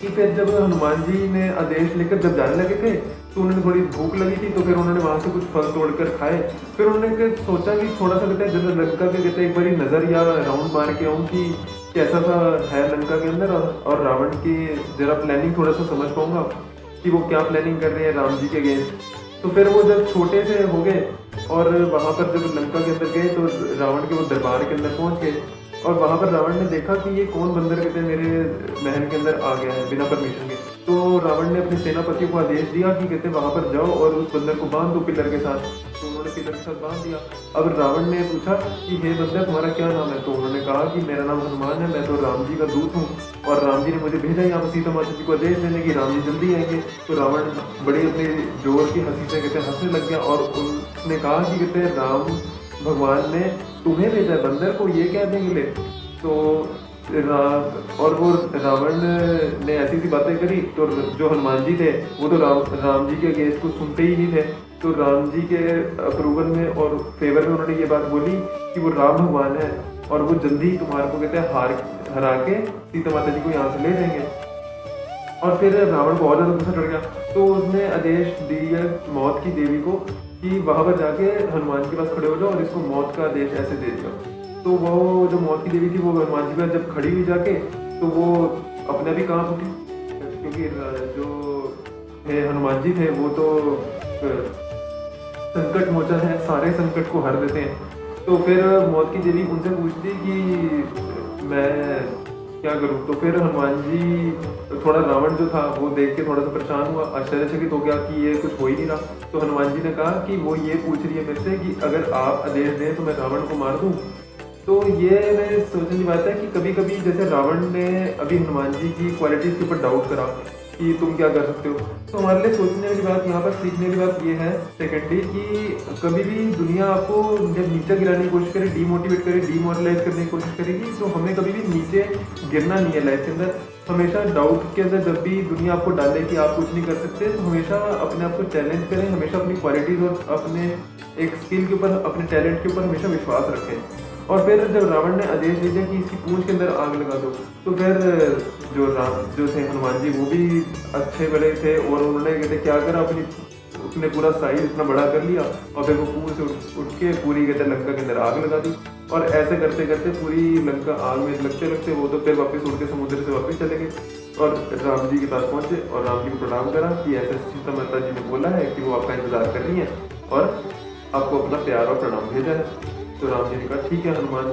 कि फिर जब हनुमान जी ने आदेश लेकर जब जाने लगे थे तो उन्हें थोड़ी भूख लगी थी, तो फिर उन्होंने वहां से कुछ फल तोड़कर खाए। फिर उन्होंने सोचा कि थोड़ा सा कहते हैं जब लंका के कहते हैं एक बारी नज़र या राउंड मार के आऊँ कि कैसा सा है लंका के अंदर, और रावण की जरा प्लानिंग थोड़ा सा समझ पाऊंगा कि वो क्या प्लानिंग कर रहे हैं राम जी के अगेंस्ट। तो फिर वो जब छोटे से हो गए और वहाँ पर जब लंका के अंदर गए तो रावण के वो दरबार के अंदर पहुँच गए, और वहाँ पर रावण ने देखा कि ये कौन बंदर कहते हैं मेरे महल के अंदर आ गया है बिना परमिशन के। तो रावण ने अपने सेनापति को आदेश दिया कि कहते हैं वहाँ पर जाओ और उस बंदर को बांध दो पिलर के साथ। तो उन्होंने पिलर के साथ बांध दिया। अब रावण ने पूछा कि हे बंदर तुम्हारा क्या नाम है? तो उन्होंने कहा कि मेरा नाम हनुमान है, मैं तो राम जी का दूत हूँ और राम जी ने मुझे भेजा यहाँ पर सीता माता जी को आदेश देने की राम जी जल्दी आएंगे। तो रावण बड़ी अपने जोर की हंसी से कहते हैं हंसने लग गया और उसने कहा कि कहते हैं राम भगवान ने तुम्हें भेजा है बंदर को ये कह देंगे ले। तो और वो रावण ने ऐसी सी बातें करी तो जो हनुमान जी थे वो तो राम जी के अगेंस्ट को सुनते ही नहीं थे। तो राम जी के अप्रूवल में और फेवर में उन्होंने ये बात बोली कि वो राम भगवान है और वो जल्दी तुम्हारे को कहते हैं हरा के सीता माता जी को यहाँ से ले जाएंगे। और फिर रावण को और ज़्यादा गुस्सा चढ़ गया, तो उसने आदेश दिया मौत की देवी को कि वहाँ पर जाके हनुमान जी के पास खड़े हो जाओ और इसको मौत का आदेश ऐसे दे दिया। तो वो जो मौत की देवी थी वो हनुमान जी के पास जब खड़ी हुई जाके तो वो अपने भी कांप उठी, क्योंकि जो थे हनुमान जी थे वो तो संकट मोचन है, सारे संकट को हर देते हैं। तो फिर मौत की देवी उनसे पूछती कि मैं क्या करूं। तो फिर हनुमान जी थोड़ा रावण जो था वो देख के थोड़ा सा परेशान हुआ, आश्चर्यचकित हो गया कि ये कुछ हो ही नहीं रहा। तो हनुमान जी ने कहा कि वो ये पूछ रही है मेरे से कि अगर आप आदेश दें तो मैं रावण को मार दूं। तो ये मेरे सोचने की बात है कि कभी कभी जैसे रावण ने अभी हनुमान जी की क्वालिटीज़ के ऊपर डाउट करा कि तुम क्या कर सकते हो, तो हमारे लिए सोचने वाली बात यहाँ पर सीखने की बात ये है सेकेंडली कि कभी भी दुनिया आपको जब नीचे गिराने की कोशिश करे, डीमोटिवेट करे, डीमोरलाइज करने की कोशिश करेगी, तो हमें कभी भी नीचे गिरना नहीं है लाइफ के अंदर। हमेशा डाउट के अंदर जब भी दुनिया आपको डाले कि आप कुछ नहीं कर सकते, तो हमेशा अपने आप को चैलेंज करें, हमेशा अपनी क्वालिटीज़ और अपने एक स्किल के ऊपर, अपने टैलेंट के ऊपर हमेशा विश्वास रखें। और फिर जब रावण ने आदेश दे दिया कि इसकी पूंछ के अंदर आग लगा दो, तो फिर जो थे हनुमान जी वो भी अच्छे बड़े थे और उन्होंने कहते क्या करा, उसने पूरा साइज इतना बड़ा कर लिया और फिर वो पूंछ से उठ के पूरी कहते लंका के अंदर आग लगा दी। और ऐसे करते करते पूरी लंका आग में लगते लगते वो तो फिर वापस उड़ के समुद्र से वापस चले गए और राम जी के पास पहुंचे और राम जी को प्रणाम करा कि ऐसे सीता माता जी ने बोला है कि वो आपका इंतजार कर रही है और आपको अपना प्यार और प्रणाम भेजा है। तो राम जी ने कहा ठीक है हनुमान।